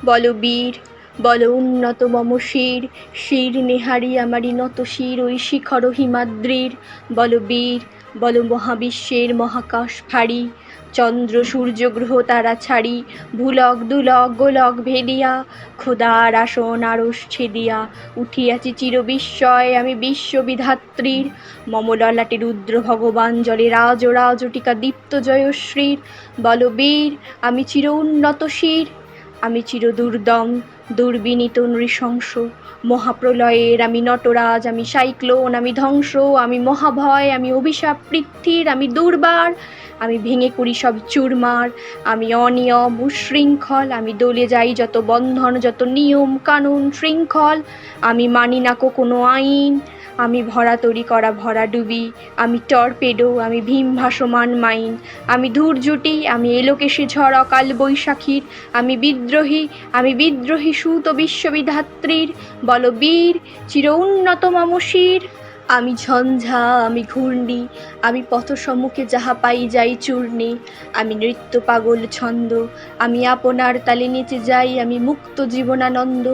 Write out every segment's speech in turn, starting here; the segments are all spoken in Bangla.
বলো বীর, বলো উন্নত মম শির, শির নেহারি আমারি নত শির ওই শিখর হিমাদ্রির। বলো বীর, বলো মহাবিশ্বের মহাকাশ ফাড়ি, চন্দ্র সূর্য গ্রহ তারা ছাড়ি, ভুলক দুলক গোলক ভেদিয়া, খোদার আসন আরশ ছেদিয়া, উঠিয়াছি চির বিস্ময় আমি বিশ্ববিধাত্রীর। মম ললাটে রুদ্র ভগবান জলে রাজ রাজটিকা দীপ্ত জয়শ্রীর। বলো বীর, আমি চির উন্নত শির, আমি চির দুর্দম দুর্বিনীত নৃশংস, মহাপ্রলয়ের আমি নটরাজ, আমি সাইক্লোন, আমি ধ্বংস, আমি মহাভয়, আমি অভিশাপ পৃথ্বীর, আমি দুর্বার, আমি ভেঙে করি সব চুরমার, আমি অনিয়ম উশৃঙ্খল, আমি দলে যাই যত বন্ধন যত নিয়ম কানুন শৃঙ্খল, আমি মানি না কোনো আইন, আমি ভরা তরি করা ভরা ডুবি, আমি টর্পেডো, আমি ভীম ভাসমান মাইন, আমি ধূর্জটি, আমি এলোকেশে ঝড় অকাল বৈশাখীর, আমি বিদ্রোহী, আমি বিদ্রোহী সুত বিশ্ববিধাত্রীর। বলো বীর, চির উন্নত মম শির, আমি ঝঞ্ঝা, আমি ঘূর্ণি, আমি পথসম্মুখে যাহা পাই যাই চূর্ণে, আমি নৃত্য পাগল ছন্দ, আমি আপনার তালে নেচে যাই, আমি মুক্ত জীবনানন্দ,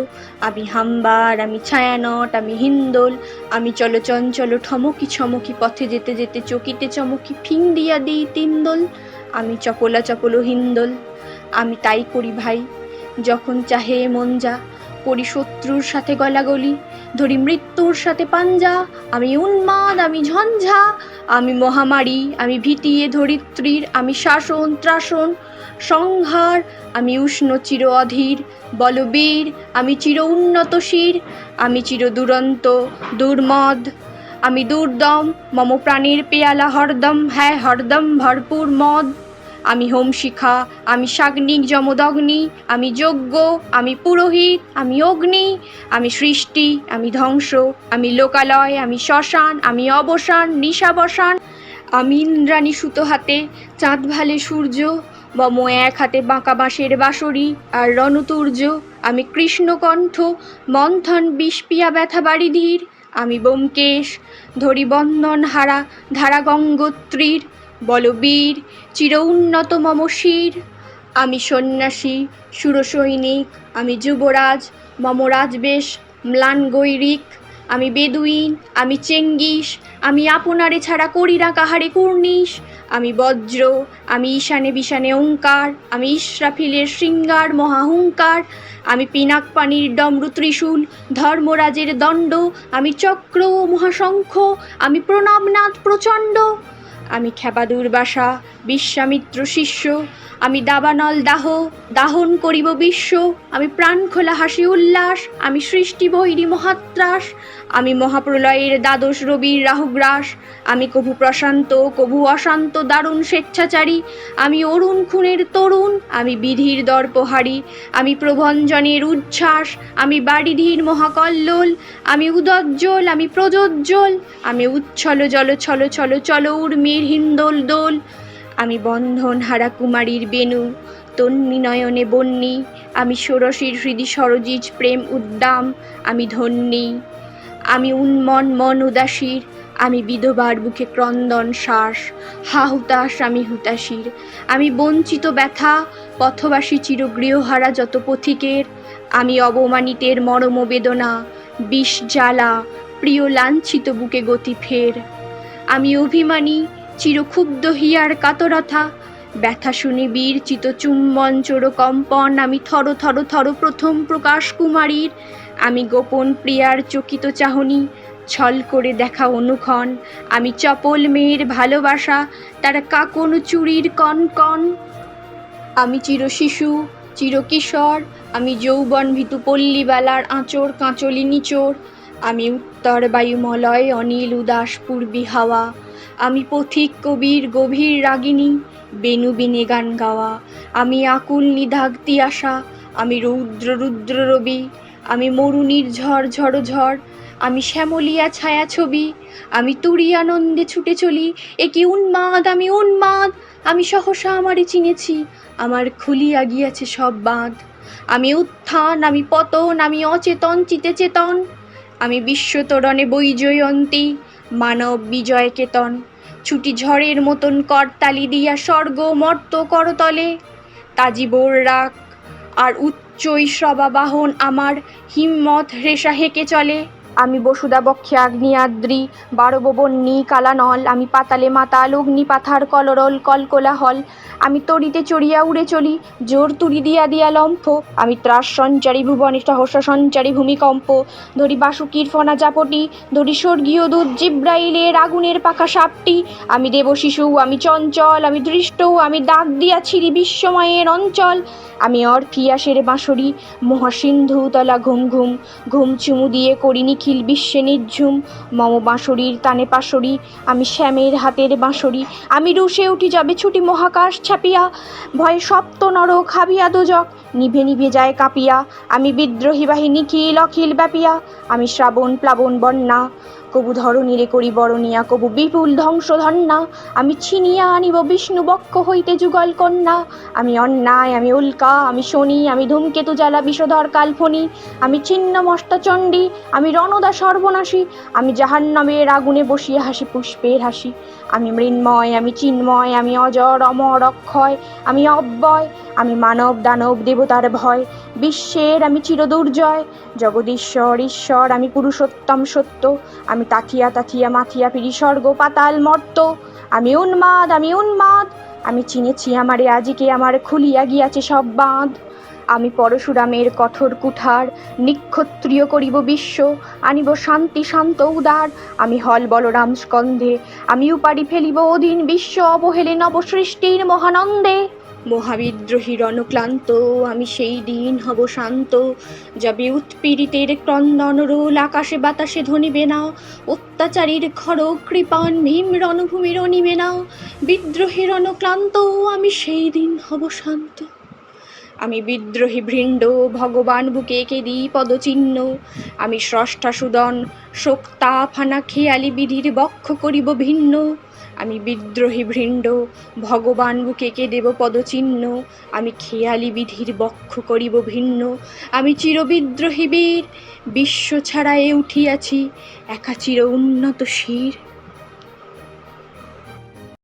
আমি হাম্বার, আমি ছায়ানট, আমি হিন্দোল, আমি চলচঞ্চল ঠমকি ছমকি পথে যেতে যেতে চকিতে চমকি ফিং দিয়া দিই তিনদোল, আমি চপলা চপল হিন্দোল, আমি তাই করি ভাই যখন চাহে মন যা, করি শত্রুর সাথে গলাগলি, ধরি মৃত্যুর সাথে পাঞ্জা, আমি উন্মাদ, আমি ঝঞ্ঝা, আমি মহামারী, আমি ভীতিয়ে ধরিত্রীর, আমি শাসন ত্রাসন সংহার, আমি উষ্ণ চির অধীর। বল বীর, আমি চির উন্নত শির, আমি চির দুরন্ত দুর্মদ, আমি দুর্দম, মম প্রাণের পেয়ালা হরদম, হ্যাঁ হরদম ভরপুর মদ, আমি হোমশিখা, আমি সাগ্নিক যমদগ্নি, আমি যজ্ঞ, আমি পুরোহিত, আমি অগ্নি, আমি সৃষ্টি, আমি ধ্বংস, আমি লোকালয়, আমি শ্মশান, আমি অবসান নিশাবসান, আমি ইন্দ্রাণী সুতো হাতে চাঁদ ভালে সূর্য, মম এক হাতে বাঁকা বাঁশের বাঁশরি আর রণতুর্য, আমি কৃষ্ণকণ্ঠ মন্থন বিষপিয়া ব্যথা বাড়িধীর, আমি ব্যোমকেশ ধরি বন্ধন হারা ধারা গঙ্গোত্রীর। বল বীর, চির উন্নত মম শির, আমি সন্ন্যাসী সুরসৈনিক, আমি যুবরাজ, মম রাজবেশ ম্লান গৈরিক, আমি বেদুইন, আমি চেঙ্গিস, আমি আপনারে ছাড়া করি না কাহারে কুর্নিশ, আমি বজ্র, আমি ঈশানে বিশানে ওঙ্কার, আমি ইস্রাফিলের শৃঙ্গার মহাহুঙ্কার, আমি পিনাক পানির ডমরু ত্রিশূল ধর্মরাজের দণ্ড, আমি চক্র মহাশঙ্খ, আমি প্রণবনাথ প্রচণ্ড, আমি ক্ষেপা দুর্বাসা বিশ্বামিত্র শিষ্য, আমি দাবানল দাহ দাহন করিব বিশ্ব, আমি প্রাণ খোলা হাসি উল্লাস, আমি সৃষ্টি বৈরী মহাত্রাস, আমি মহাপ্রলয়ের দ্বাদশ রবির রাহুগ্রাস, আমি কভু প্রশান্ত কভু অশান্ত দারুণ স্বেচ্ছাচারী, আমি অরুণ খুনের তরুণ, আমি বিধির দর্পহারী, আমি প্রভঞ্জনের উচ্ছ্বাস, আমি বাড়িধীর মহাকল্লোল, আমি উদজ্জ্বল, আমি প্রজ্জ্বল, আমি উচ্ছল জল ছল ছল চল উর্মির হিন্দোল দোল, আমি বন্ধন হারা কুমারীর বেণু তন্নি নয়নে বন্যী, আমি ষোড়শীর হৃদি সরজিজ প্রেম উদ্দাম, আমি ধন্যী, আমি উন্মন মন উদাসীর, আমি বিধবার বুকে ক্রন্দন শ্বাস, হা হুতাশ আমি হুতাশীর, আমি বঞ্চিত ব্যথা পথবাসী চিরগৃহহারা যত পথিকের, আমি অবমানিতের মরম বেদনা বিষ জ্বালা প্রিয় লাঞ্ছিত বুকে গতি ফের, আমি অভিমানী চিরক্ষুব্ধ হিয়ার কাতরথা, ব্যথা শুনি বীর চিত চুম্বন চোর কম্পন, আমি থর থর থর প্রথম প্রকাশ কুমারীর, আমি গোপন প্রিয়ার চকিত চাহনি ছল করে দেখা অনুক্ষণ, আমি চপল মেয়ের ভালোবাসা তার কাকন চুরির কন কন, আমি চির শিশু চির কিশোর, আমি যৌবন ভীতু পল্লীবেলার আঁচড় কাঁচলি নিচোড়, আমি উত্তর বায়ুমলয় অনিল উদাস পূর্বী হাওয়া, আমি পথিক কবির গভীর রাগিনী বেণু বিনে গান গাওয়া, আমি আকুল নিধাগ্তি আশা, আমি রৌদ্র রুদ্র রবি, আমি মরুনির ঝড় ঝড় ঝড়, আমি শ্যামলিয়া ছায়া ছবি, আমি তুরি আনন্দে ছুটে চলি, এ কি উন্মাদ আমি উন্মাদ, আমি সহসা আমারে চিনেছি, আমার খুলিয়া গিয়াছে সব বাঁধ, আমি উত্থান আমি পতন, আমি অচেতন চিতে চেতন, আমি বিশ্বতরণে বৈজয়ন্তী মানব বিজয় কেতন, ছুটি ঝড়ের মতন করতালি দিয়া স্বর্গ মর্ত করতলে, তাজি বোর রাখ আর উচ্চই শ্রবাবাহন আমার হিম্মত রেশা হেঁকে চলে। আমি বসুদা বক্ষে আগ্নেয়াদ্রি, 12 বন্যী কালানল, আমি পাতালে মাতাল অগ্নিপাথার কলরল কলকোলাহল। আমি তরিতে চড়িয়া উড়ে চলি, জোর তুরি দিয়া দিয়া লম্ফ, আমি ত্রাস সঞ্চারী ভুবনে সহস্র সঞ্চারী ভূমিকম্প। ধরি বাসুকির ফনা জাপটি, ধরি স্বর্গীয় দূত জিব্রাইলের আগুনের পাখা সাপটি। আমি দেবশিশু, আমি চঞ্চল, আমি দৃষ্ট, আমি দাগ দিয়া ছিরি বিশ্বময়ের অঞ্চল। আমি অরফিয়াসের বাঁশরি, মহাসিন্ধু তলা ঘুম ঘুম, ঘুম চুমু দিয়ে করি নিখিল বিশ্বে নিঝুম। মম বাঁশরির তানে পাশরি, আমি শ্যামের হাতের বাঁশরি। আমি রুশে উঠি যবে ছুটি মহাকাশ ছাপিয়া, ভয়ে সপ্ত নরক হাবিয়া দোজক নিভে নিভে যায় কাঁপিয়া। আমি বিদ্রোহী বাহিনী নিখিল অখিল ব্যাপিয়া, আমি শ্রাবণ প্লাবন বন্যা, কবু ধরণীরে করি বরণিয়া, কবু বিপুল ধ্বংসধন্যা। আমি ছিনিয়া আনিব বিষ্ণু বক্ষ হইতে যুগল কন্যা। আমি অন্যায়, আমি উল্কা, আমি শনি, আমি ধূমকেতু জ্বালা বিষধর কালফনি। আমি ছিন্নমস্তা চণ্ডী, আমি রণদা সর্বনাশী, আমি জাহান্নামের আগুনে বসিয়া হাসি পুষ্পের হাসি। আমি মৃন্ময়, আমি চিন্ময়, আমি অজর অমর অক্ষয়, আমি অব্যয়, আমি মানব দানব দেবতার ভয়, বিশ্বের আমি চিরদুর্জয়। জগদীশ্বর ঈশ্বর, আমি পুরুষোত্তম সত্য, আমি তাথিয়া তাথিয়া মাথিয়া ফিরি স্বর্গ পাতাল মর্ত। আমি উন্মাদ, আমি উন্মাদ, আমি চিনেছি আমারে আজিকে, আমার খুলিয়া গিয়াছে সব বাঁধ। আমি পরশুরামের কঠোর কুঠার, নিক্ষত্রিয় করিব বিশ্ব, আনিব শান্তি শান্ত উদার। আমি হল বলরাম স্কন্ধে, আমি উপাড়ি ফেলিব অধীন বিশ্ব, অবহেলে নবসৃষ্টির মহানন্দে। মহাবিদ্রোহী রণক্লান্ত, আমি সেই দিন হব শান্ত, যাবে উৎপীড়িতের ক্রন্দন রোল আকাশে বাতাসে ধ্বনিবে না, অত্যাচারীর খড়গ কৃপাণ ভীম রণভূমির অনিবে না। বিদ্রোহী রণক্লান্ত, আমি সেই দিন হব শান্ত। আমি বিদ্রোহী ভৃণ্ড, ভগবান বুকে এঁকে দিই পদচিহ্ন। আমি স্রষ্টা সুদন, শোক্তা ফানা খেয়ালি বিধির বক্ষ করিব ভিন্ন। আমি বিদ্রোহী ভৃণ্ড, ভগবান বুকে এঁকে দেব পদচিহ্ন। আমি খেয়ালি বিধির বক্ষ করিব ভিন্ন। আমি চিরবিদ্রোহী বীর, বিশ্ব ছাড়ায়ে উঠিয়াছি একা চির উন্নত শির।